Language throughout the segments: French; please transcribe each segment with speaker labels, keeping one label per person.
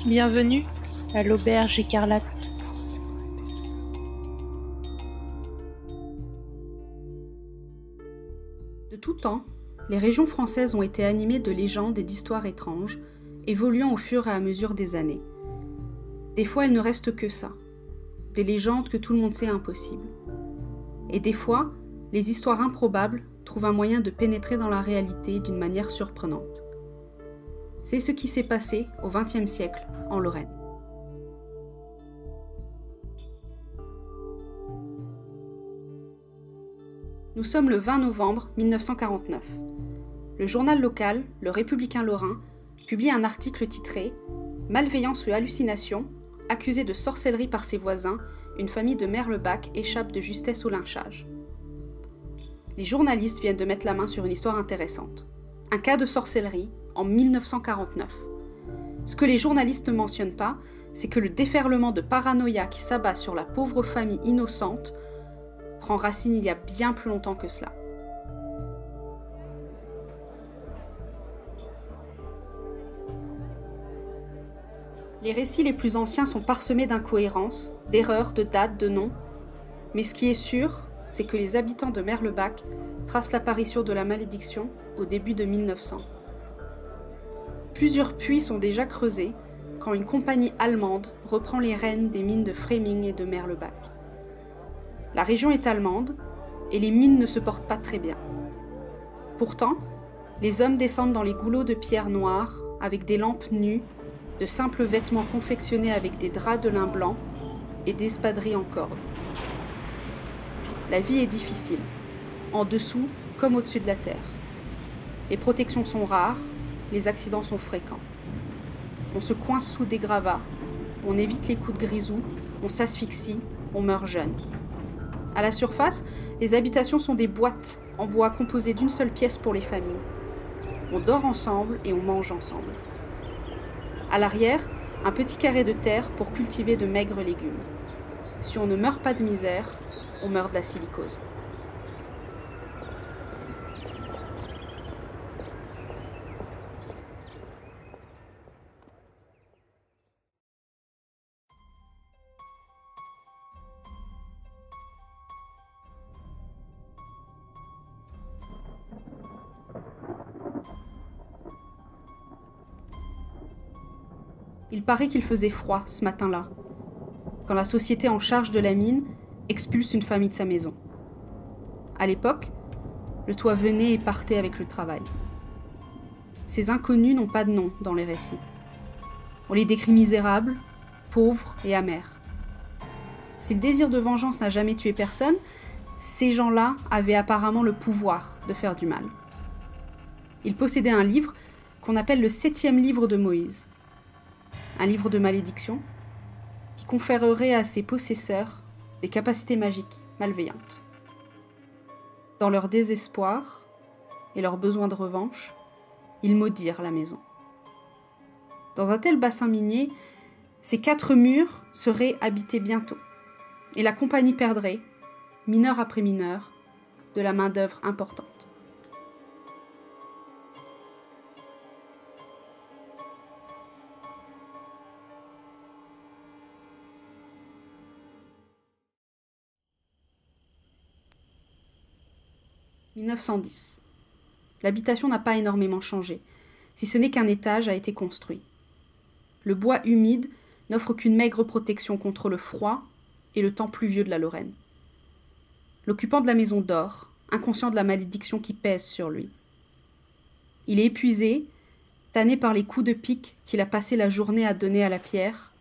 Speaker 1: Bienvenue à l'Auberge Écarlate.
Speaker 2: De tout temps, les régions françaises ont été animées de légendes et d'histoires étranges, évoluant au fur et à mesure des années. Des fois, il ne reste que ça, des légendes que tout le monde sait impossibles. Et des fois, les histoires improbables trouvent un moyen de pénétrer dans la réalité d'une manière surprenante. C'est ce qui s'est passé au XXe siècle en Lorraine. Nous sommes le 20 novembre 1949. Le journal local, Le Républicain Lorrain, publie un article titré « Malveillance ou hallucination, accusée de sorcellerie par ses voisins, une famille de Merlebach échappe de justesse au lynchage ». Les journalistes viennent de mettre la main sur une histoire intéressante. Un cas de sorcellerie en 1949. Ce que les journalistes ne mentionnent pas, c'est que le déferlement de paranoïa qui s'abat sur la pauvre famille innocente prend racine il y a bien plus longtemps que cela. Les récits les plus anciens sont parsemés d'incohérences, d'erreurs, de dates, de noms, mais ce qui est sûr, c'est que les habitants de Merlebach tracent l'apparition de la malédiction au début de 1900. Plusieurs puits sont déjà creusés quand une compagnie allemande reprend les rênes des mines de Fréming et de Merlebach. La région est allemande et les mines ne se portent pas très bien. Pourtant, les hommes descendent dans les goulots de pierre noire avec des lampes nues, de simples vêtements confectionnés avec des draps de lin blanc et d'espadrilles en corde. La vie est difficile, en dessous comme au-dessus de la terre. Les protections sont rares, les accidents sont fréquents. On se coince sous des gravats, on évite les coups de grisou, on s'asphyxie, on meurt jeune. À la surface, les habitations sont des boîtes en bois composées d'une seule pièce pour les familles. On dort ensemble et on mange ensemble. À l'arrière, un petit carré de terre pour cultiver de maigres légumes. Si on ne meurt pas de misère, on meurt de la silicose. Il paraît qu'il faisait froid ce matin-là, quand la société en charge de la mine expulse une famille de sa maison. À l'époque, le toit venait et partait avec le travail. Ces inconnus n'ont pas de nom dans les récits. On les décrit misérables, pauvres et amers. Si le désir de vengeance n'a jamais tué personne, ces gens-là avaient apparemment le pouvoir de faire du mal. Ils possédaient un livre qu'on appelle le 7e livre de Moïse. Un livre de malédiction qui conférerait à ses possesseurs des capacités magiques malveillantes. Dans leur désespoir et leur besoin de revanche, ils maudirent la maison. Dans un tel bassin minier, ces 4 murs seraient habités bientôt, et la compagnie perdrait, mineur après mineur, de la main-d'œuvre importante. « 1910. L'habitation n'a pas énormément changé, si ce n'est qu'un étage a été construit. Le bois humide n'offre qu'une maigre protection contre le froid et le temps pluvieux de la Lorraine. L'occupant de la maison dort, inconscient de la malédiction qui pèse sur lui. Il est épuisé, tanné par les coups de pic qu'il a passé la journée à donner à la pierre.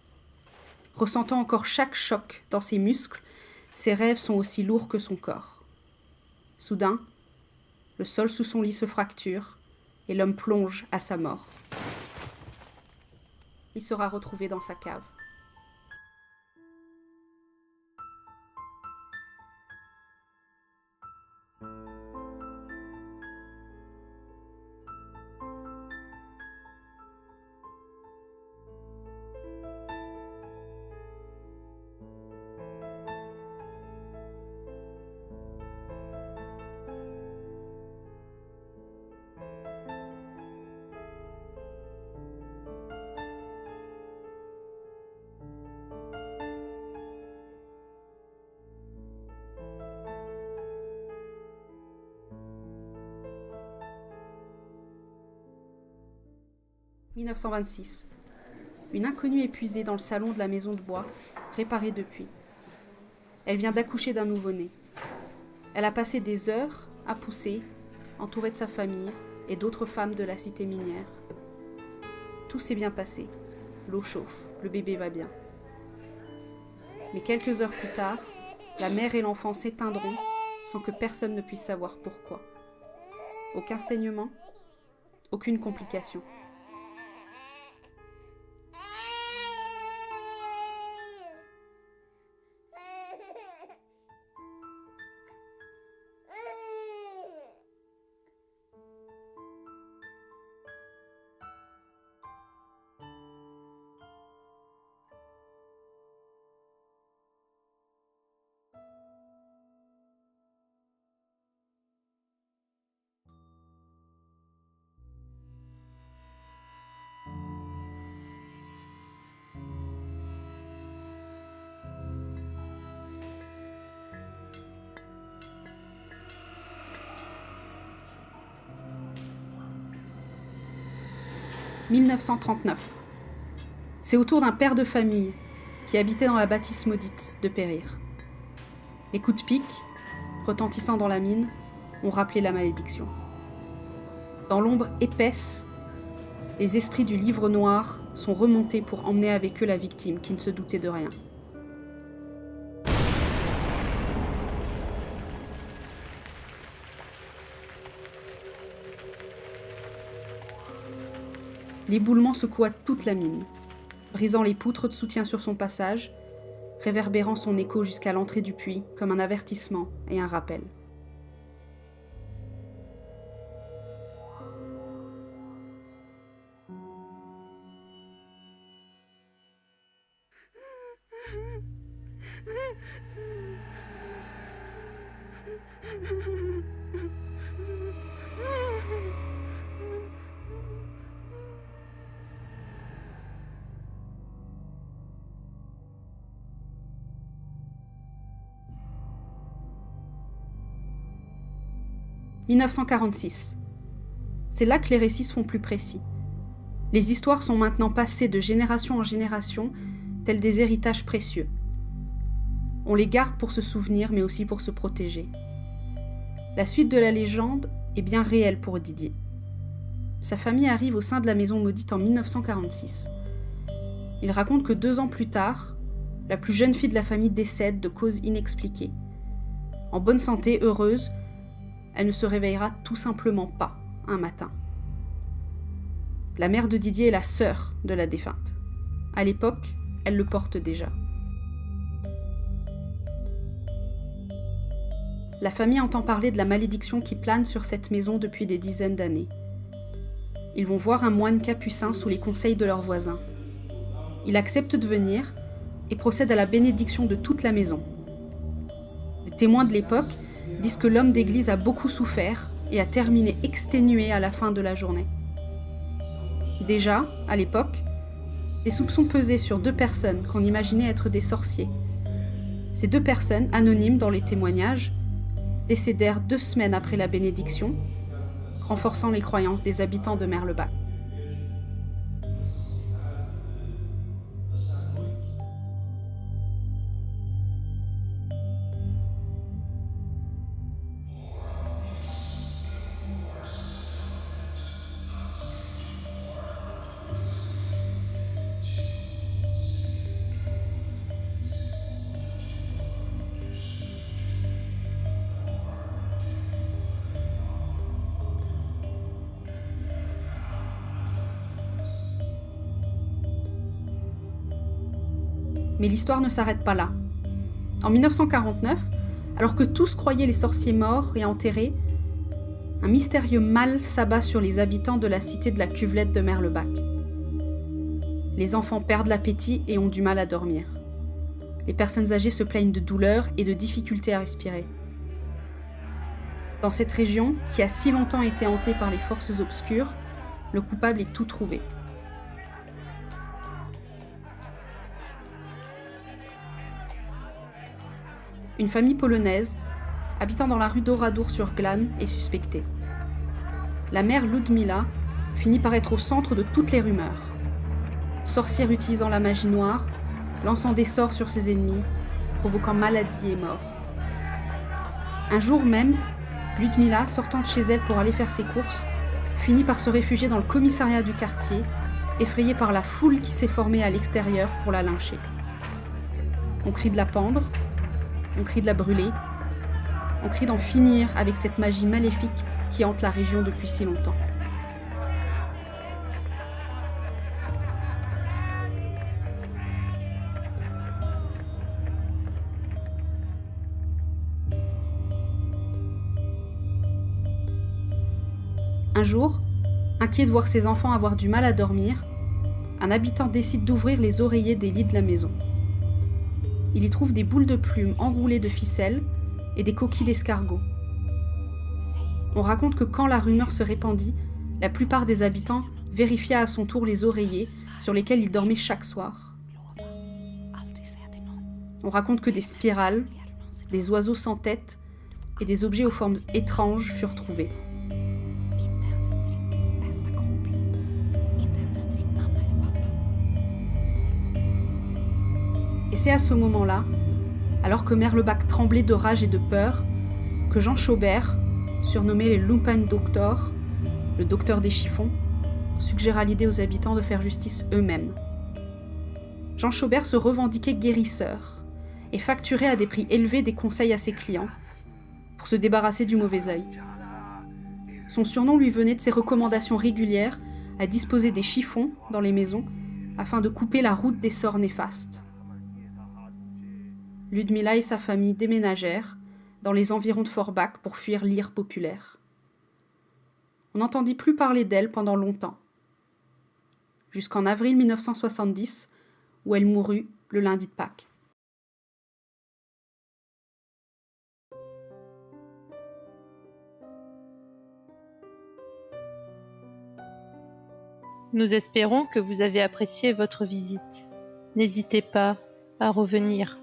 Speaker 2: Ressentant encore chaque choc dans ses muscles, ses rêves sont aussi lourds que son corps. Soudain, le sol sous son lit se fracture et l'homme plonge à sa mort. Il sera retrouvé dans sa cave. 1926. Une inconnue épuisée dans le salon de la maison de bois, réparée depuis. Elle vient d'accoucher d'un nouveau-né. Elle a passé des heures à pousser, entourée de sa famille et d'autres femmes de la cité minière. Tout s'est bien passé. L'eau chauffe, le bébé va bien. Mais quelques heures plus tard, la mère et l'enfant s'éteindront sans que personne ne puisse savoir pourquoi. Aucun saignement, aucune complication. « 1939. C'est au tour d'un père de famille qui habitait dans la bâtisse maudite de périr. Les coups de pique, retentissant dans la mine, ont rappelé la malédiction. Dans l'ombre épaisse, les esprits du livre noir sont remontés pour emmener avec eux la victime qui ne se doutait de rien. L'éboulement secoua toute la mine, brisant les poutres de soutien sur son passage, réverbérant son écho jusqu'à l'entrée du puits comme un avertissement et un rappel. « 1946. C'est là que les récits se font plus précis. Les histoires sont maintenant passées de génération en génération, tels des héritages précieux. On les garde pour se souvenir, mais aussi pour se protéger. La suite de la légende est bien réelle pour Didier. Sa famille arrive au sein de la maison maudite en 1946. Il raconte que 2 ans plus tard, la plus jeune fille de la famille décède de cause inexpliquée. En bonne santé, heureuse, elle ne se réveillera tout simplement pas un matin. La mère de Didier est la sœur de la défunte. À l'époque, elle le porte déjà. La famille entend parler de la malédiction qui plane sur cette maison depuis des dizaines d'années. Ils vont voir un moine capucin sous les conseils de leurs voisins. Il accepte de venir et procède à la bénédiction de toute la maison. Des témoins de l'époque disent que l'homme d'église a beaucoup souffert et a terminé exténué à la fin de la journée. Déjà, à l'époque, des soupçons pesaient sur 2 personnes qu'on imaginait être des sorciers. Ces 2 personnes, anonymes dans les témoignages, décédèrent 2 semaines après la bénédiction, renforçant les croyances des habitants de Merlebach. Mais l'histoire ne s'arrête pas là. En 1949, alors que tous croyaient les sorciers morts et enterrés, un mystérieux mal s'abat sur les habitants de la cité de la Cuvelette de Merlebach. Les enfants perdent l'appétit et ont du mal à dormir. Les personnes âgées se plaignent de douleurs et de difficultés à respirer. Dans cette région, qui a si longtemps été hantée par les forces obscures, le coupable est tout trouvé. Une famille polonaise, habitant dans la rue d'Oradour sur Glane, est suspectée. La mère Ludmila finit par être au centre de toutes les rumeurs. Sorcière utilisant la magie noire, lançant des sorts sur ses ennemis, provoquant maladie et mort. Un jour même, Ludmila, sortant de chez elle pour aller faire ses courses, finit par se réfugier dans le commissariat du quartier, effrayée par la foule qui s'est formée à l'extérieur pour la lyncher. On crie de la pendre, on crie de la brûler, on crie d'en finir avec cette magie maléfique qui hante la région depuis si longtemps. Un jour, inquiet de voir ses enfants avoir du mal à dormir, un habitant décide d'ouvrir les oreillers des lits de la maison. Il y trouve des boules de plumes enroulées de ficelles et des coquilles d'escargots. On raconte que quand la rumeur se répandit, la plupart des habitants vérifia à son tour les oreillers sur lesquels ils dormaient chaque soir. On raconte que des spirales, des oiseaux sans tête et des objets aux formes étranges furent trouvés. Et c'est à ce moment-là, alors que Merlebach tremblait de rage et de peur, que Jean Chaubert, surnommé le Lumpen-Doktor, le docteur des chiffons, suggéra l'idée aux habitants de faire justice eux-mêmes. Jean Chaubert se revendiquait guérisseur et facturait à des prix élevés des conseils à ses clients pour se débarrasser du mauvais œil. Son surnom lui venait de ses recommandations régulières à disposer des chiffons dans les maisons afin de couper la route des sorts néfastes. Ludmila et sa famille déménagèrent dans les environs de Forbach pour fuir l'ire populaire. On n'entendit plus parler d'elle pendant longtemps, jusqu'en avril 1970, où elle mourut le lundi de Pâques.
Speaker 1: Nous espérons que vous avez apprécié votre visite. N'hésitez pas à revenir.